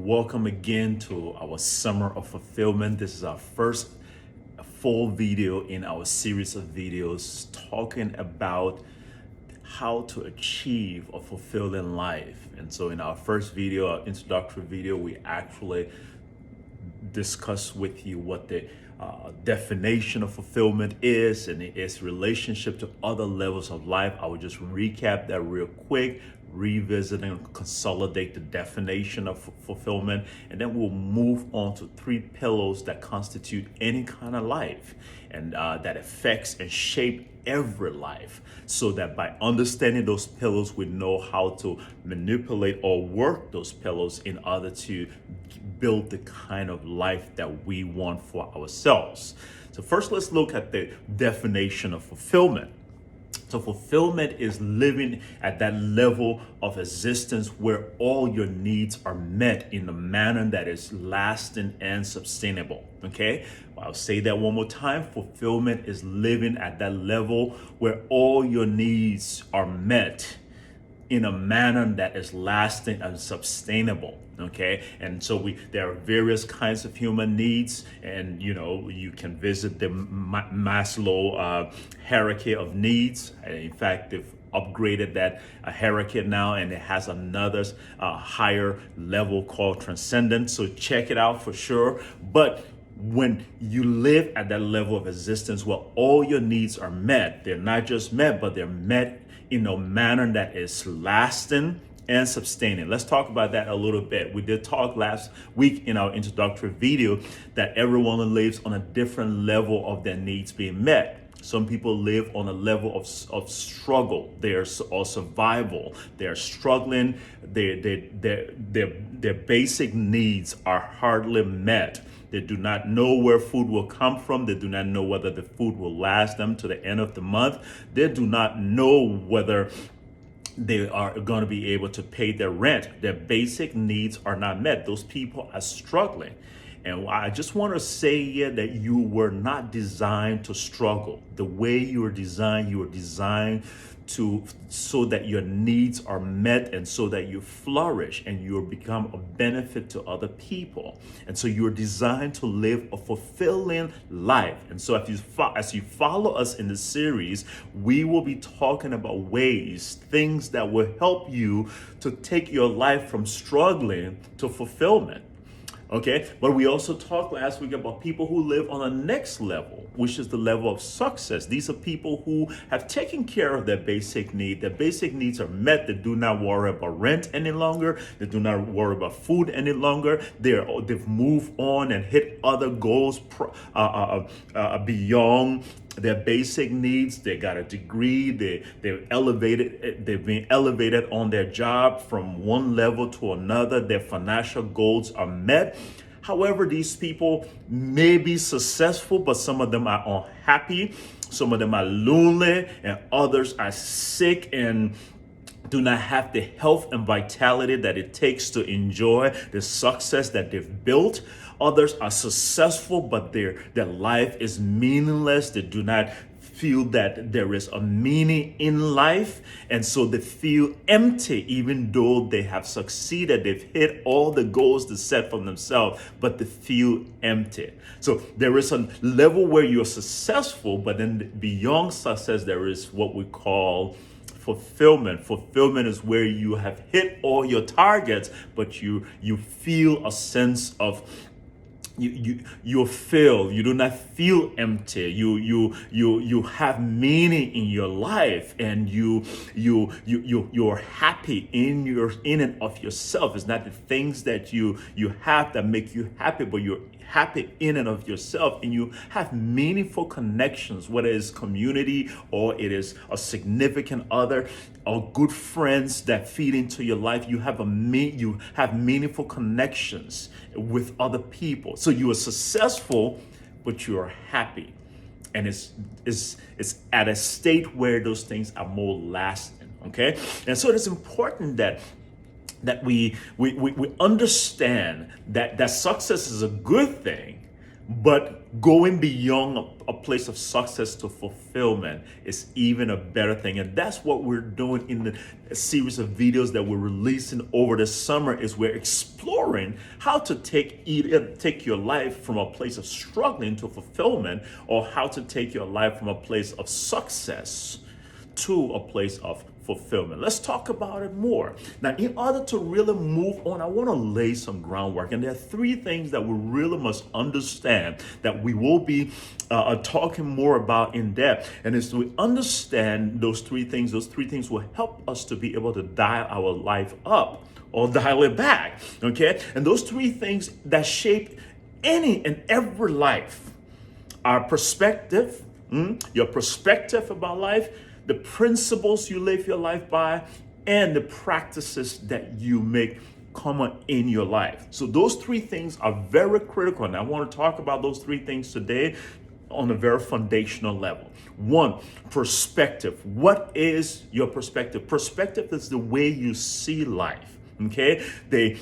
welcome again to our Summer of Fulfillment. This is our first full video in our series of videos talking about how to achieve a fulfilling life. And so in our first video, our introductory video, we actually discuss with you what the definition of fulfillment is and its relationship to other levels of life. I will just recap that real quick, revisit and consolidate the definition of fulfillment, and then we'll move on to three pillars that constitute any kind of life and that affects and shape every life, so that by understanding those pillars, we know how to manipulate or work those pillars in order to build the kind of life that we want for ourselves. So first, let's look at the definition of fulfillment. So fulfillment is living at that level of existence where all your needs are met in a manner that is lasting and sustainable. Okay, well, I'll say that one more time. Fulfillment is living at that level where all your needs are met in a manner that is lasting and sustainable. Okay, and so there are various kinds of human needs, and you can visit the Maslow hierarchy of needs. In fact, they've upgraded that hierarchy now, and it has another higher level called transcendence. So check it out for sure. But when you live at that level of existence where all your needs are met, they're not just met, but they're met in a manner that is lasting and sustaining. Let's talk about that a little bit. We did talk last week in our introductory video that everyone lives on a different level of their needs being met. Some people live on a level of struggle, or survival. They're struggling. Their basic needs are hardly met. They do not know where food will come from. They do not know whether the food will last them to the end of the month. They do not know whether they are going to be able to pay their rent. Their basic needs are not met. Those people are struggling. And I just want to say here that you were not designed to struggle. The way you were designed so that your needs are met and so that you flourish and you become a benefit to other people. And so you're designed to live a fulfilling life. And so as you follow us in the series, we will be talking about things that will help you to take your life from struggling to fulfillment. Okay, but we also talked last week about people who live on the next level, which is the level of success. These are people who have taken care of their basic need. Their basic needs are met. They do not worry about rent any longer. They do not worry about food any longer. They've moved on and hit other goals beyond their basic needs. They got a degree. They've been elevated on their job from one level to another. Their financial goals are met. However, these people may be successful, but some of them are unhappy. Some of them are lonely, and others are sick and do not have the health and vitality that it takes to enjoy the success that they've built. Others are successful, but their life is meaningless. They do not feel that there is a meaning in life, and so they feel empty even though they have succeeded. They've hit all the goals they set for themselves, but they feel empty. So there is a level where you're successful, but then beyond success, there is what we call fulfillment. Fulfillment is where you have hit all your targets, but you feel a sense of you're filled. You do not feel empty. You have meaning in your life, and you're happy in and of yourself. It's not the things that you have that make you happy, but you're happy in and of yourself, and you have meaningful connections, whether it's community or it is a significant other or good friends that feed into your life. You have meaningful connections with other people. So you are successful, but you are happy, and it's at a state where those things are more lasting. Okay, and so it's important that we understand that success is a good thing, But going beyond a place of success to fulfillment is even a better thing. And that's what we're doing in the series of videos that we're releasing over the summer. Is we're exploring how to take your life from a place of struggling to fulfillment, or how to take your life from a place of success to a place of fulfillment. Let's talk about it more. Now, in order to really move on, I want to lay some groundwork. And there are three things that we really must understand that we will be talking more about in depth. And as we understand those three things will help us to be able to dial our life up or dial it back. Okay? And those three things that shape any and every life: our perspective, your perspective about life, the principles you live your life by, and the practices that you make common in your life. So those three things are very critical. And I want to talk about those three things today on a very foundational level. One, perspective. What is your perspective? Perspective is the way you see life. Okay? The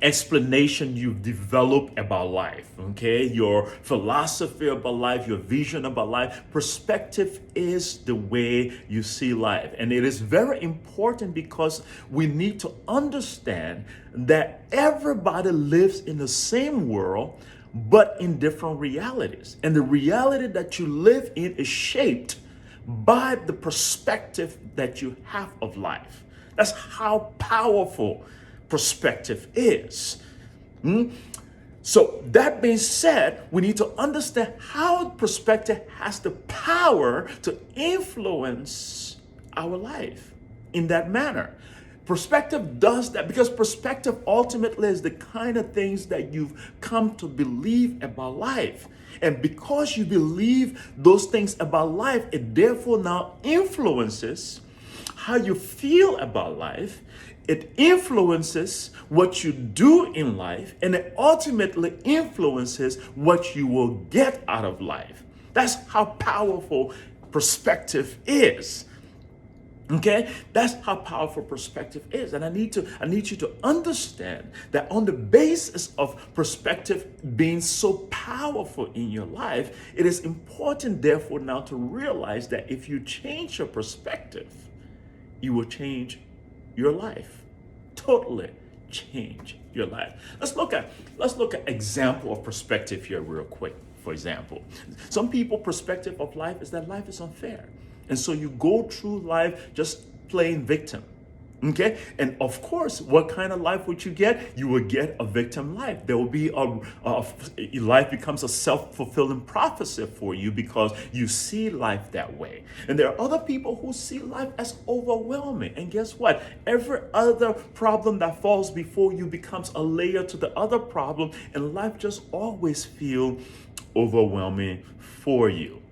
explanation you've developed about life, okay? Your philosophy about life, your vision about life. Perspective is the way you see life. And it is very important because we need to understand that everybody lives in the same world, but in different realities. And the reality that you live in is shaped by the perspective that you have of life. That's how powerful perspective is. So that being said, we need to understand how perspective has the power to influence our life in that manner. Perspective does that because perspective ultimately is the kind of things that you've come to believe about life. And because you believe those things about life, it therefore now influences how you feel about life. It influences what you do in life, and it ultimately influences what you will get out of life. That's how powerful perspective is. Okay, that's how powerful perspective is. And I need you to understand that on the basis of perspective being so powerful in your life, it is important therefore now to realize that if you change your perspective, you will change your life. Totally change your life. Let's look at example of perspective here real quick. For example, some people perspective of life is that life is unfair. And so you go through life just playing victim. Okay? And of course, what kind of life would you get? You will get a victim life. There will be life becomes a self-fulfilling prophecy for you because you see life that way. And there are other people who see life as overwhelming. And guess what? Every other problem that falls before you becomes a layer to the other problem, and life just always feels overwhelming for you.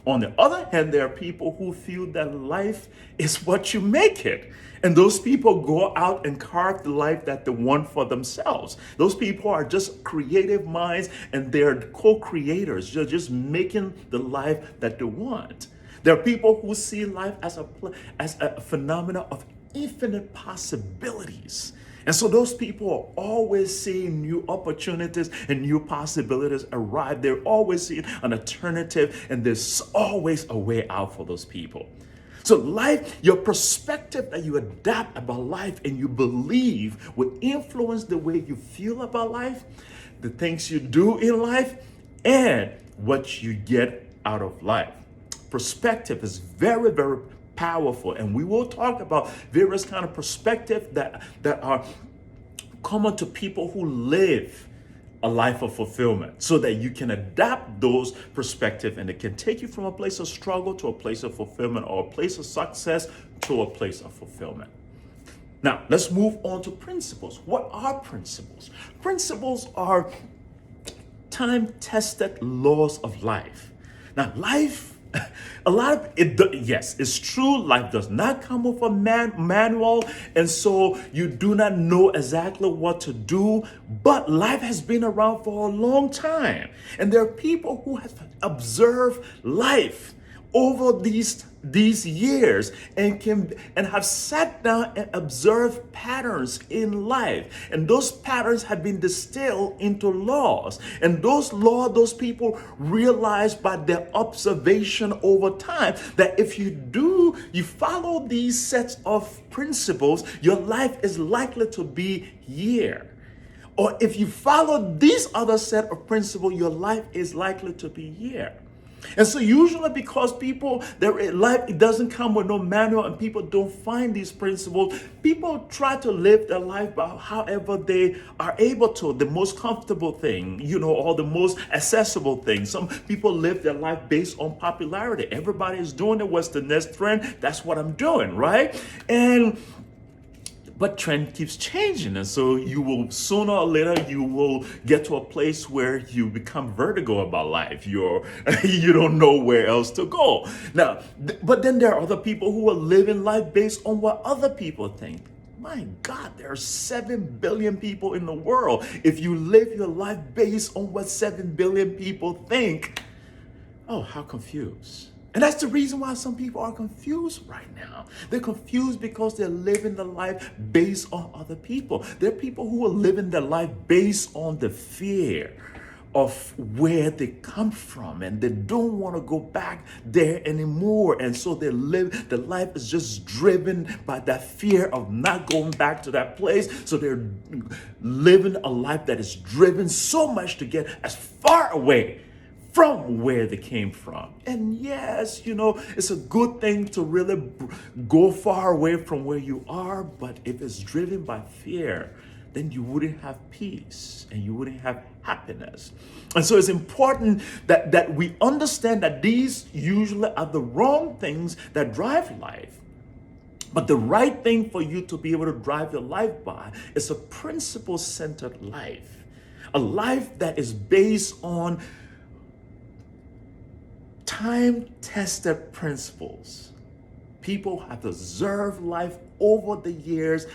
On the other hand, there are people who feel that life is what you make it. And those people go out and carve the life that they want for themselves. Those people are just creative minds, and they're co-creators. They're just making the life that they want. There are people who see life as a phenomenon of infinite possibilities. And so those people are always seeing new opportunities and new possibilities arrive. They're always seeing an alternative, and there's always a way out for those people. So life, your perspective that you adapt about life and you believe will influence the way you feel about life, the things you do in life, and what you get out of life. Perspective is very, very powerful, and we will talk about various kind of perspective that are common to people who live a life of fulfillment, so that you can adapt those perspectives, and it can take you from a place of struggle to a place of fulfillment, or a place of success to a place of fulfillment. Now, let's move on to principles. What are principles? Principles are time-tested laws of life. Now, life, yes, it's true. Life does not come with a manual, and so you do not know exactly what to do. But life has been around for a long time, and there are people who have observed life over these years and have sat down and observed patterns in life, and those patterns have been distilled into laws, and those people realized by their observation over time that if you follow these sets of principles, your life is likely to be here. Or if you follow these other set of principles, your life is likely to be here. And so usually because their life, it doesn't come with no manual, and people don't find these principles, people try to live their life by however they are able to, the most comfortable thing, or the most accessible thing. Some people live their life based on popularity. Everybody is doing it. What's the next trend? That's what I'm doing, right? But trend keeps changing, and so you will sooner or later you will get to a place where you become vertigo about life. You don't know where else to go. Now, but then there are other people who are living life based on what other people think. My God, there are 7 billion people in the world. If you live your life based on what 7 billion people think, oh, how confused. And that's the reason why some people are confused right now. They're confused because they're living the life based on other people. There are people who are living their life based on the fear of where they come from, and they don't want to go back there anymore. And so the life is just driven by that fear of not going back to that place. So they're living a life that is driven so much to get as far away from where they came from. And yes, it's a good thing to really go far away from where you are, but if it's driven by fear, then you wouldn't have peace and you wouldn't have happiness. And so it's important that we understand that these usually are the wrong things that drive life. But the right thing for you to be able to drive your life by is a principle-centered life. A life that is based on time-tested principles. People have observed life over the years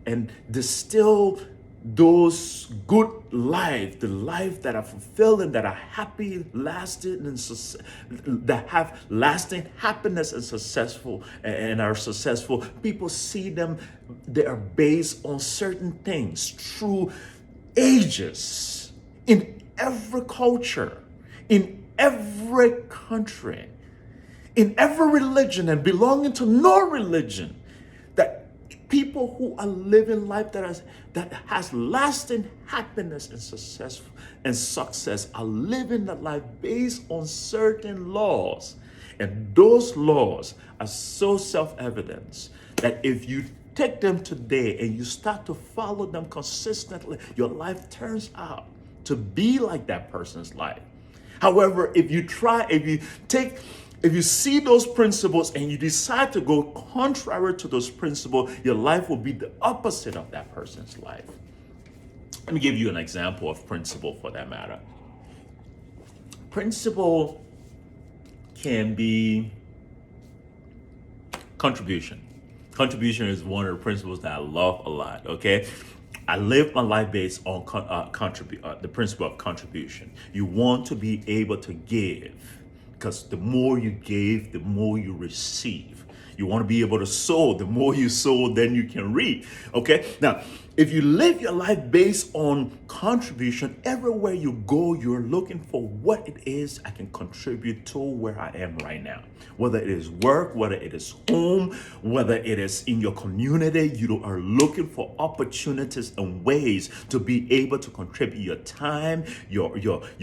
and distill those good life, the life that are fulfilling, that are happy, lasting, and that have lasting happiness and are successful. People see them, they are based on certain things through ages, in every culture, in every country, in every religion, and belonging to no religion, that people who are living life that has lasting happiness and success are living the life based on certain laws. And those laws are so self-evident that if you take them today and you start to follow them consistently, your life turns out to be like that person's life. However, if you see those principles and you decide to go contrary to those principles, your life will be the opposite of that person's life. Let me give you an example of principle for that matter. Principle can be contribution. Contribution is one of the principles that I love a lot, okay? I live my life based on the principle of contribution. You want to be able to give, because the more you give, the more you receive. You want to be able to sow. The more you sow, then you can reap. Okay? Now, if you live your life based on contribution, everywhere you go, you're looking for what it is I can contribute to where I am right now. Whether it is work, whether it is home, whether it is in your community, you are looking for opportunities and ways to be able to contribute your time, your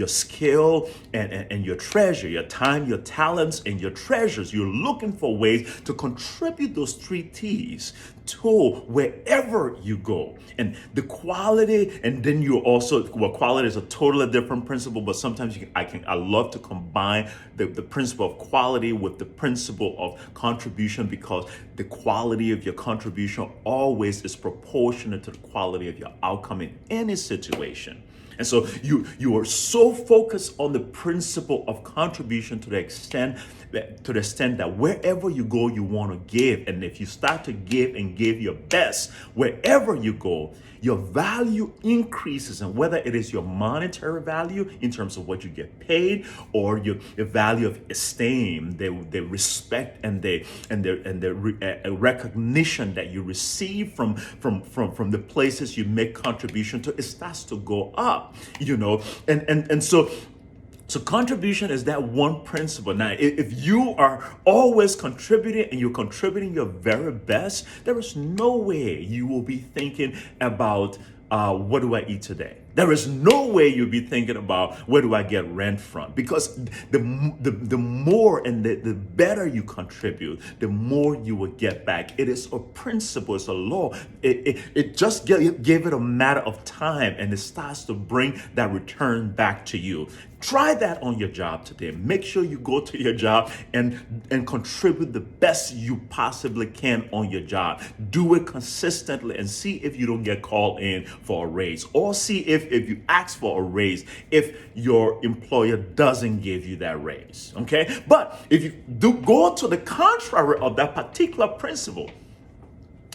skill, and your treasure, your time, your talents, and your treasures. You're looking for ways to contribute those 3 T's to wherever you go. And the quality, and then you also, quality is a totally different principle, but sometimes I love to combine the principle of quality with the principle of contribution, because the quality of your contribution always is proportionate to the quality of your outcome in any situation. And so you are so focused on the principle of contribution to the extent that wherever you go, you want to give. And if you start to give and and give your best wherever you go, your value increases. And whether it is your monetary value in terms of what you get paid, or your value of esteem, the respect and the recognition that you receive from the places you make contribution to, it starts to go up, and so contribution is that one principle. Now, if you are always contributing and you're contributing your very best, there is no way you will be thinking about what do I eat today? There is no way you'll be thinking about where do I get rent from? Because the more and the better you contribute, the more you will get back. It is a principle, it's a law. It just gave it a matter of time, and it starts to bring that return back to you. Try that on your job today. Make sure you go to your job and contribute the best you possibly can on your job. Do it consistently and see if you don't get called in for a raise, or see if you ask for a raise, if your employer doesn't give you that raise, okay? But if you do go to the contrary of that particular principle,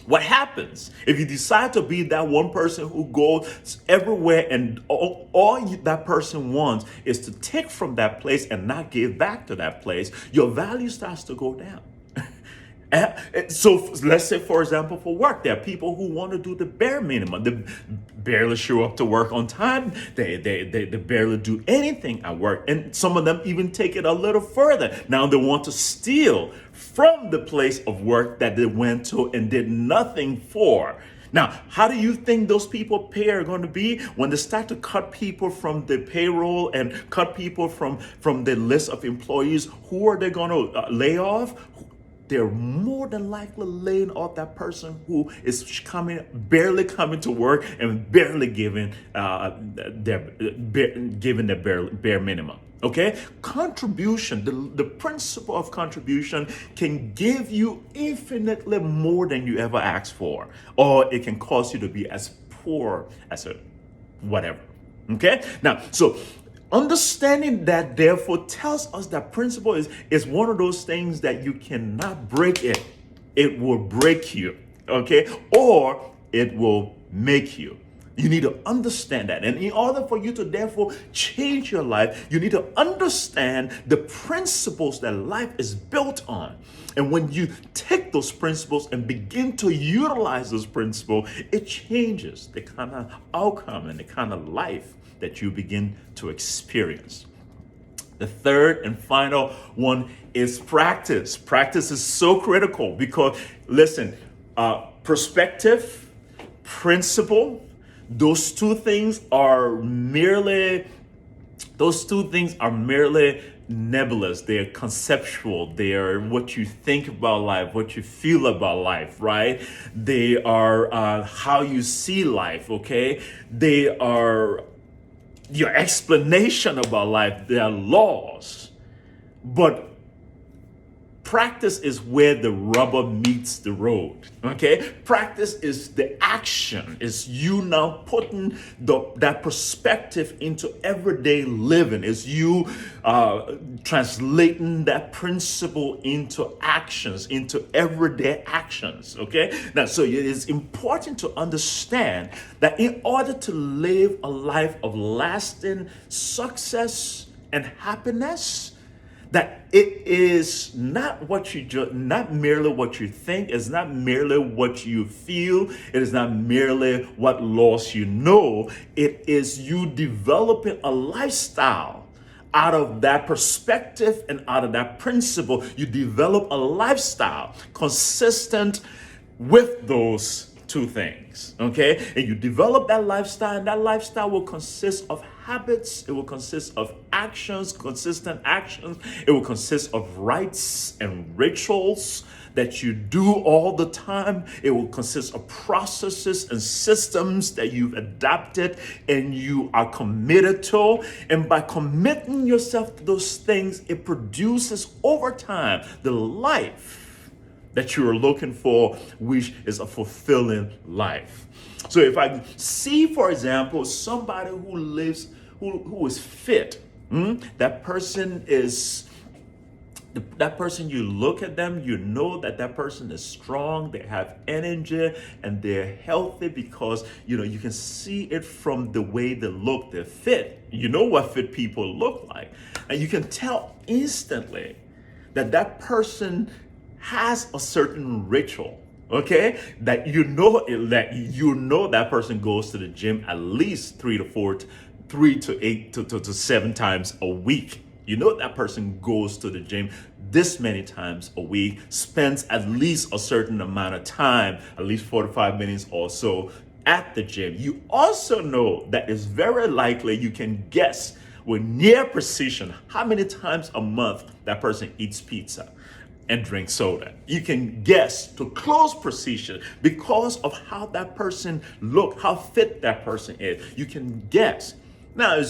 what happens if you decide to be that one person who goes everywhere and all that person wants is to take from that place and not give back to that place? Your value starts to go down. So let's say, for example, for work, there are people who want to do the bare minimum. They barely show up to work on time. They barely do anything at work. And some of them even take it a little further. Now they want to steal from the place of work that they went to and did nothing for. Now, how do you think those people pay are going to be when they start to cut people from the payroll and cut people from the list of employees? Who are they going to lay off? They're more than likely laying off that person who is barely coming to work and barely giving their bare minimum. Okay, contribution, the principle of contribution can give you infinitely more than you ever asked for, or it can cause you to be as poor as a whatever. Okay, now so understanding that therefore tells us that principle is one of those things that you cannot break it. It will break you, okay? Or it will make you. You need to understand that. And in order for you to therefore change your life, you need to understand the principles that life is built on. And when you take those principles and begin to utilize those principles, it changes the kind of outcome and the kind of life that you begin to experience. The third and final one is practice. Practice is so critical because, listen, perspective, principle, those two things are merely nebulous. They're conceptual. They are what you think about life, what you feel about life, right? They are how you see life, okay? They are your explanation about life. They are laws. But practice is where the rubber meets the road, okay? Practice is the action. It's you now putting that perspective into everyday living. It's you translating that principle into actions, into everyday actions, okay? Now, so it is important to understand that in order to live a life of lasting success and happiness, that it is not not merely what you think, it's not merely what you feel, it is not merely what laws you know, it is you developing a lifestyle out of that perspective and out of that principle. You develop a lifestyle consistent with those two things, okay? And you develop that lifestyle, and that lifestyle will consist of habits, it will consist of actions, consistent actions, it will consist of rites and rituals that you do all the time. It will consist of processes and systems that you've adapted and you are committed to. And by committing yourself to those things, it produces over time the life that you are looking for, which is a fulfilling life. So if I see, for example, somebody who is fit, that person is That person, you look at them, you know that that person is strong, they have energy, and they're healthy because, you can see it from the way they look, they're fit. You know what fit people look like. And you can tell instantly that that person has a certain ritual, okay? That that person goes to the gym at least 3 to 8 to 7 times a week. You know that person goes to the gym this many times a week, spends at least a certain amount of time, at least 45 minutes or so at the gym. You also know that it's very likely, you can guess with near precision how many times a month that person eats pizza and drinks soda. You can guess to close precision because of how that person look, how fit that person is. You can guess. Now,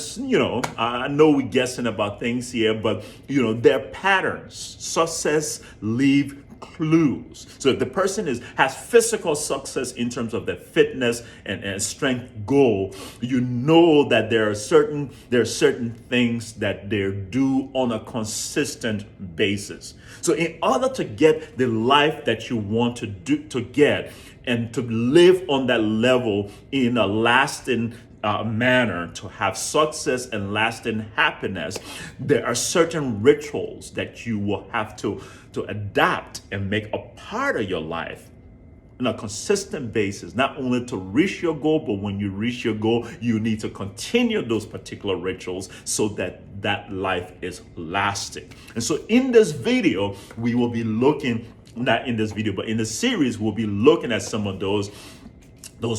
I know we're guessing about things here, but, they're patterns. Success leave clues. So if the person has physical success in terms of their fitness and strength goal, you know that there are certain things that they do on a consistent basis. So in order to get the life that you want to get and to live on that level in a lasting manner, to have success and lasting happiness, there are certain rituals that you will have to adapt and make a part of your life on a consistent basis, not only to reach your goal, but when you reach your goal, you need to continue those particular rituals so that that life is lasting. And so in this video, we will be looking, not in this video, but in the series, we'll be looking at some of those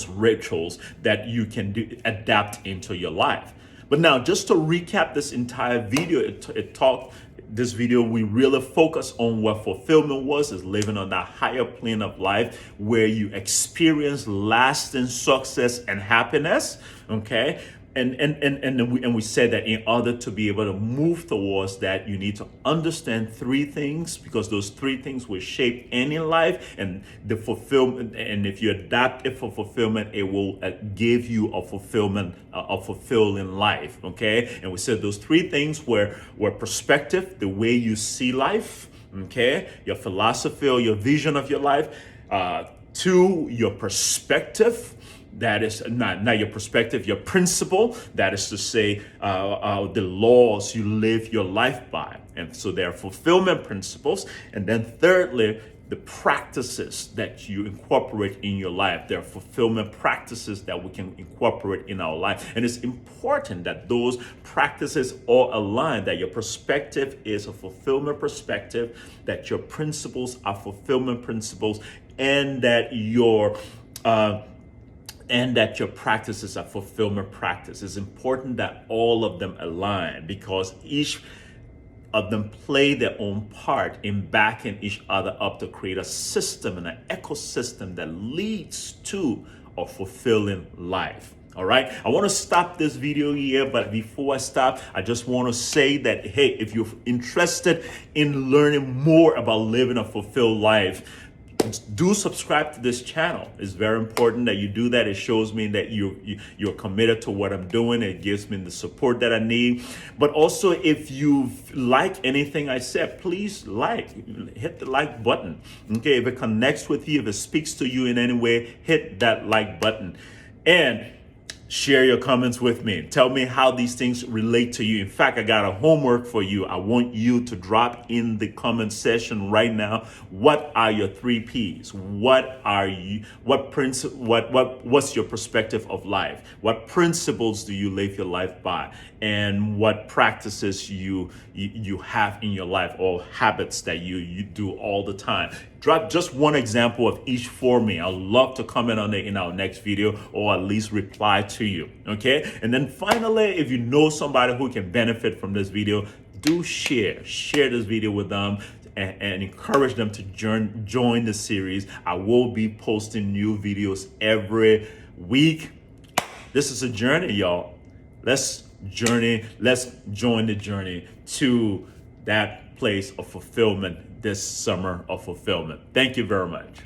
rituals that you can adapt into your life. But now, just to recap this entire video, this video, we really focus on what fulfillment is living on that higher plane of life where you experience lasting success and happiness, okay? And we said that in order to be able to move towards that, you need to understand 3 things, because those 3 things will shape any life, and the fulfillment. And if you adapt it for fulfillment, it will give you a fulfilling life. Okay. And we said those 3 things were perspective, the way you see life. Okay. Your philosophy or your vision of your life. 2, your perspective. That is not your perspective, your principle. That is to say, the laws you live your life by. And so there are fulfillment principles. And then thirdly, the practices that you incorporate in your life. There are fulfillment practices that we can incorporate in our life. And it's important that those practices all align, that your perspective is a fulfillment perspective, that your principles are fulfillment principles, and that your practices are fulfillment practice. It's important that all of them align, because each of them play their own part in backing each other up to create a system and an ecosystem that leads to a fulfilling life. All right, I want to stop this video here, but before I stop, I just want to say that, hey, if you're interested in learning more about living a fulfilled life, do subscribe to this channel. It's very important that you do that. It shows me that you're committed to what I'm doing. It gives me the support that I need. But also, if you like anything I said, please hit the like button. Okay, if it connects with you, if it speaks to you in any way, hit that like button. And share your comments with me. Tell me how these things relate to you. In fact, I got a homework for you. I want you to drop in the comment section right now. What are your 3 P's? What's your perspective of life? What principles do you live your life by? And what practices you have in your life, or habits that you do all the time? Drop just one example of each for me. I'd love to comment on it in our next video, or at least reply to you. Okay. And then finally, if you know somebody who can benefit from this video, do share this video with them and encourage them to join the series. I will be posting new videos every week. This is a journey, y'all. Let's join the journey to that place of fulfillment, this summer of fulfillment. Thank you very much.